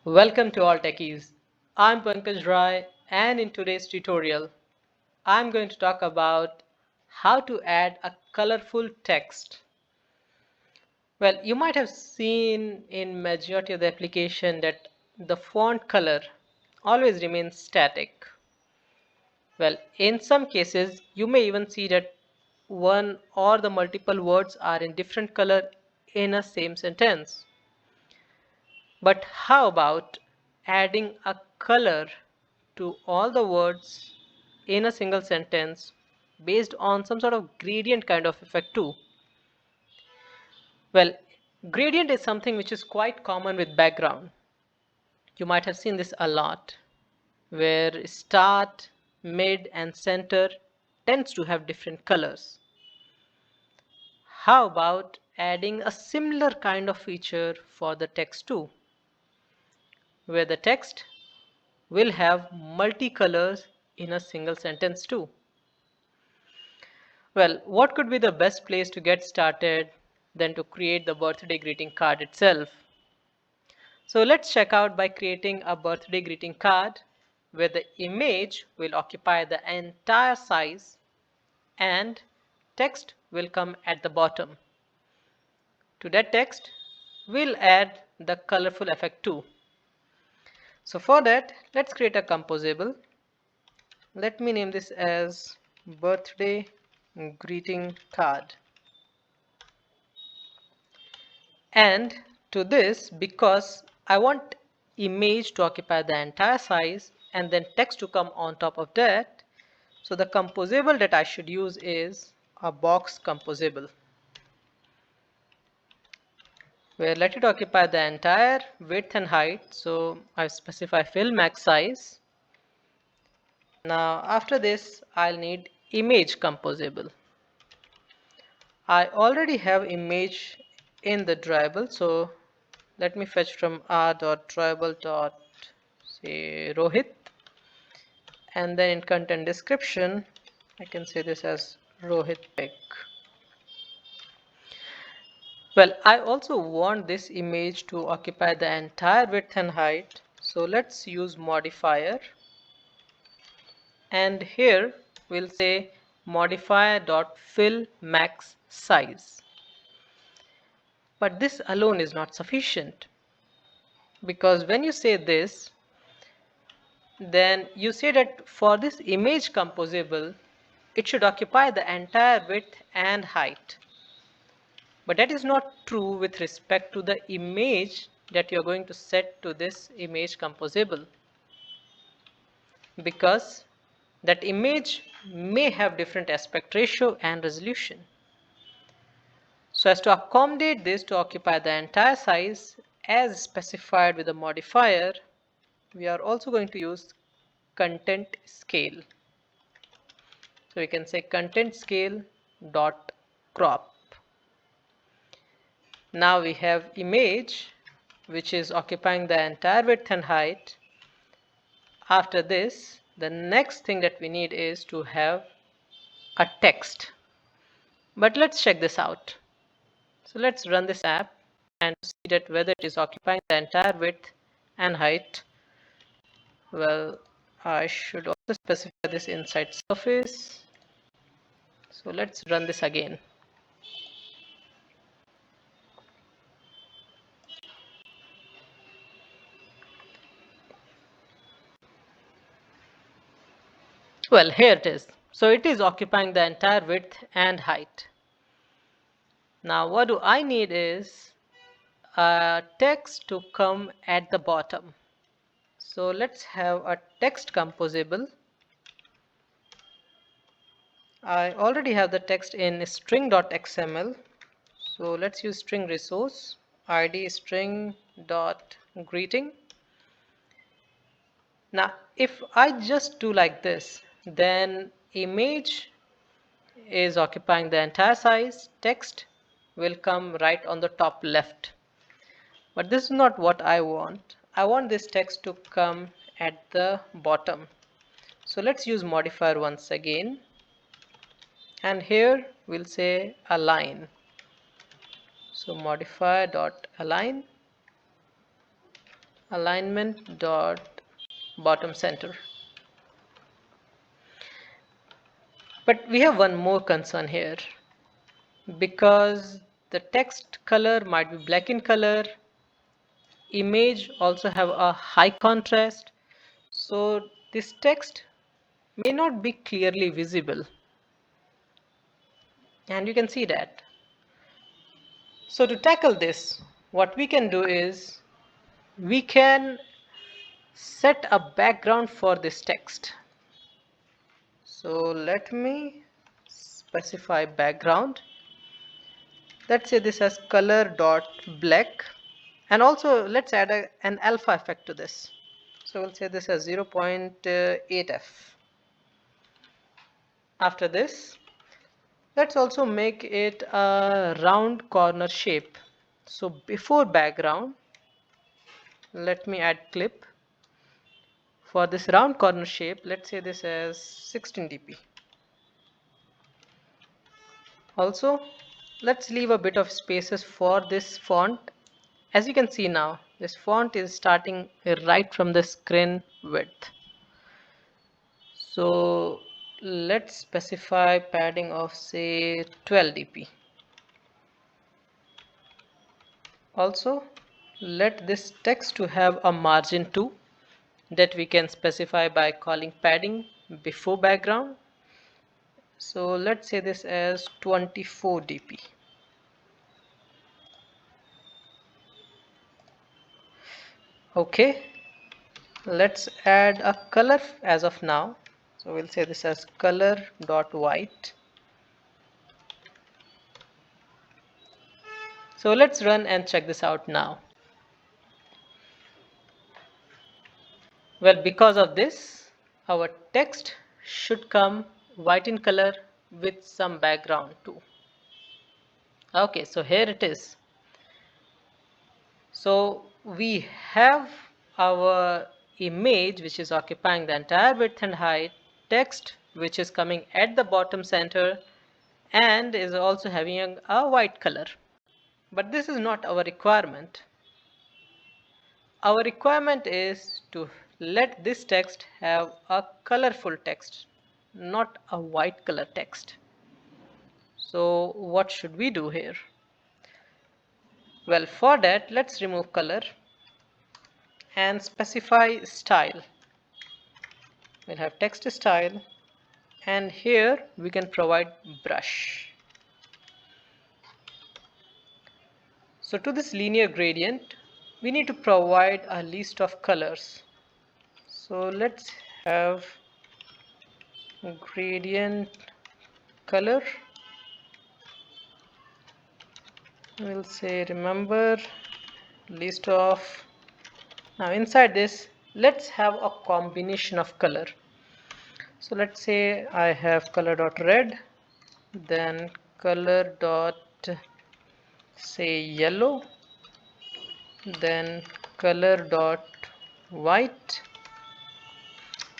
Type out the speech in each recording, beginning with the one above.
Welcome to all techies. I'm Pankaj Rai, and in today's tutorial I'm going to talk about how to add a colorful text. Well, you might have seen in majority of the application that the font color always remains static. Well, in some cases you may even see that one or the multiple words are in different color in a same sentence. But how about adding a color to all the words in a single sentence based on some sort of gradient kind of effect too? Well, gradient is something which is quite common with background. You might have seen this a lot, where start, mid, and center tends to have different colors. How about adding a similar kind of feature for the text too, where the text will have multicolors in a single sentence too? Well, what could be the best place to get started than to create the birthday greeting card itself? So let's check out by creating a birthday greeting card where the image will occupy the entire size and text will come at the bottom. To that text, we'll add the colorful effect too. So for that, let's create a composable. Let me name this as birthday greeting card. And to this, because I want image to occupy the entire size and then text to come on top of that, so the composable that I should use is a box composable, where let it occupy the entire width and height. So I specify fill max size. Now after this, I'll need image composable. I already have image in the drawable, so let me fetch from r.drawable dot say Rohit, and then in content description I can say this as Rohit pic. Well, I also want this image to occupy the entire width and height, so let's use modifier, and here we'll say modifier.fill max size. But this alone is not sufficient, because when you say this, then you say that for this image composable, it should occupy the entire width and height. But that is not true with respect to the image that you're going to set to this image composable, because that image may have different aspect ratio and resolution. So as to accommodate this to occupy the entire size as specified with the modifier, we are also going to use content scale. So we can say content scale dot crop. Now we have image which is occupying the entire width and height. After this, the next thing that we need is to have a text. But let's check this out. So let's run this app and see that whether it is occupying the entire width and height. Well, I should also specify this inside surface. So let's run this again. Well, here it is. So it is occupying the entire width and height. Now what do I need is a text to come at the bottom. So let's have a text composable. I already have the text in string.xml. So let's use string resource id string.greeting. Now if I just do like this, then image is occupying the entire size, text will come right on the top left. But this is not what I want. I want this text to come at the bottom. So let's use modifier once again, and here we'll say align. So modifier dot align, alignment dot bottom center. But we have one more concern here, because the text color might be black in color, image also have a high contrast, so this text may not be clearly visible, and you can see that. So to tackle this, what we can do is we can set a background for this text. So let me specify background. Let's say this as color dot black, and also let's add an alpha effect to this. So we'll say this as 0.8f. After this, let's also make it a round corner shape. So before background, let me add clip. For this round corner shape, let's say this as 16 dp. Also, let's leave a bit of spaces for this font. As you can see now, this font is starting right from the screen width. So let's specify padding of say 12 dp. Also, let this text to have a margin too, that we can specify by calling padding before background. So let's say this as 24 dp. Okay, let's add a color as of now. So we'll say this as color dot white. So let's run and check this out now. Well, because of this, our text should come white in color with some background too. Okay, so here it is. So we have our image which is occupying the entire width and height, text which is coming at the bottom center and is also having a white color. But this is not our requirement. Our requirement is to let this text have a colorful text, not a white color text. So what should we do here? Well, for that, let's remove color and specify style. We'll have text style, and here we can provide brush. So to this linear gradient, we need to provide a list of colors. So let's have gradient color. We'll say remember list of. Now inside this, let's have a combination of color. So let's say I have color dot red, then color dot say yellow, then color dot white.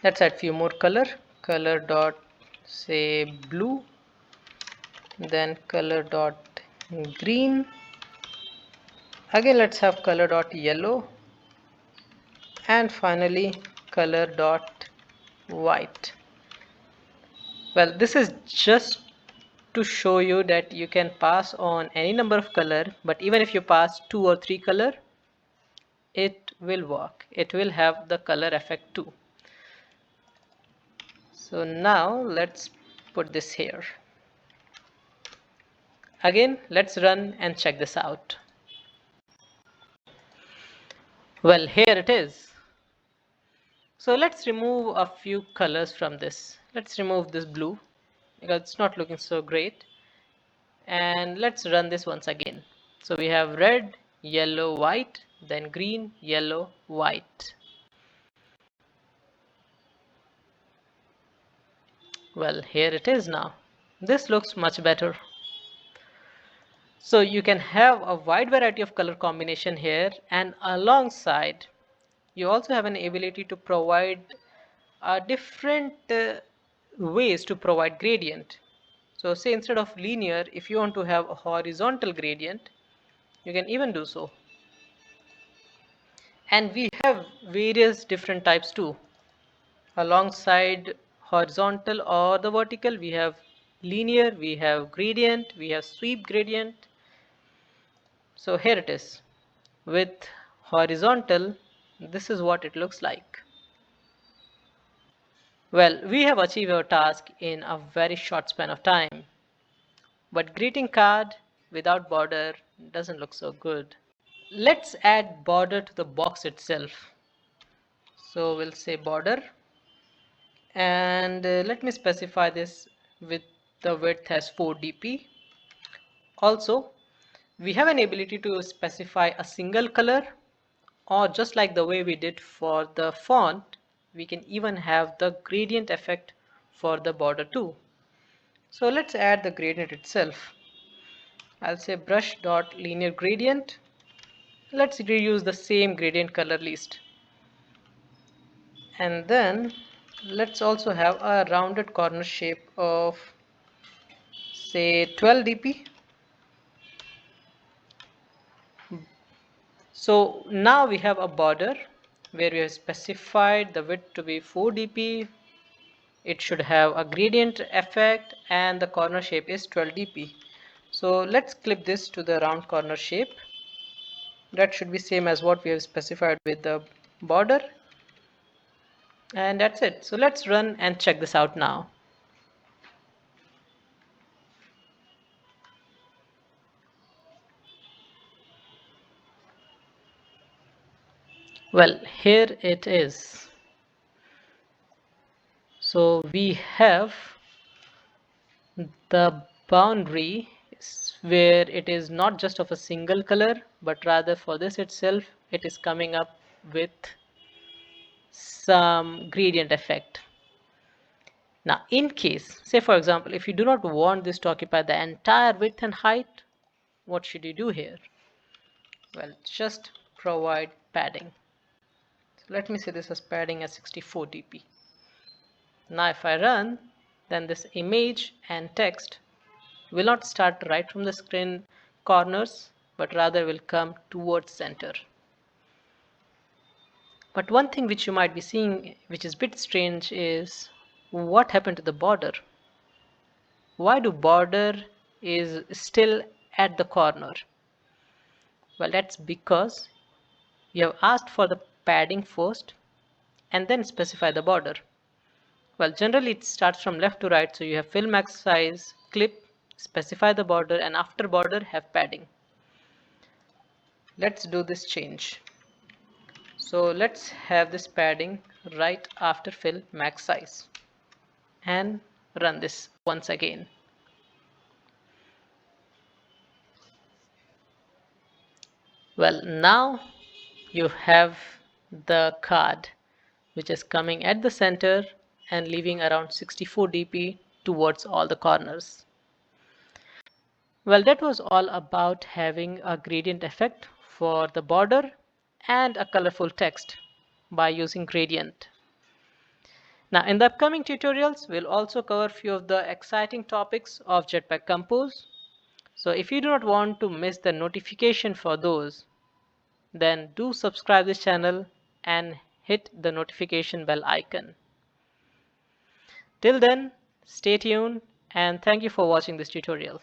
Let's add few more color dot say blue, then color dot green. Again, let's have color dot yellow, and finally color dot white. Well, this is just to show you that you can pass on any number of color, but even if you pass 2 or 3 color, it will work. It will have the color effect too. So now let's put this here. Again, let's run and check this out. Well, here it is. So let's remove a few colors from this. Let's remove this blue because it's not looking so great. And let's run this once again. So we have red, yellow, white, then green, yellow, white. Well, here it is now. This looks much better. So you can have a wide variety of color combination here, and alongside you also have an ability to provide different ways to provide gradient. So say instead of linear, if you want to have a horizontal gradient, you can even do so. And we have various different types too. Alongside horizontal or the vertical, we have linear, we have gradient, we have sweep gradient. So here it is. With horizontal, this is what it looks like. Well, we have achieved our task in a very short span of time. But greeting card without border doesn't look so good. Let's add border to the box itself. So we'll say border, and let me specify this with the width as 4 dp. Also, we have an ability to specify a single color, or just like the way we did for the font, we can even have the gradient effect for the border too. So let's add the gradient itself. I'll say brush dot linear gradient. Let's reuse the same gradient color list. And then let's also have a rounded corner shape of say 12 dp. So now we have a border where we have specified the width to be 4 dp. It should have a gradient effect and the corner shape is 12 dp. So let's clip this to the round corner shape. That should be same as what we have specified with the border. And that's it. So let's run and check this out now. Well, here it is. So we have the boundary where it is not just of a single color, but rather for this itself, it is coming up with some gradient effect. Now, in case, say for example, if you do not want this to occupy the entire width and height, what should you do here? Well, just provide padding. So let me say this as padding as 64 dp. Now if I run, then this image and text will not start right from the screen corners, but rather will come towards center. But one thing which you might be seeing, which is a bit strange, is what happened to the border? Why do border is still at the corner? Well, that's because you have asked for the padding first and then specify the border. Well, generally it starts from left to right, so you have fill max size, clip, specify the border, and after border have padding. Let's do this change. So let's have this padding right after fill max size and run this once again. Well, now you have the card which is coming at the center and leaving around 64 dp towards all the corners. Well, that was all about having a gradient effect for the border and a colorful text by using gradient. Now, in the upcoming tutorials, we'll also cover a few of the exciting topics of Jetpack Compose. So if you do not want to miss the notification for those, then do subscribe this channel and hit the notification bell icon. Till then, stay tuned and thank you for watching this tutorial.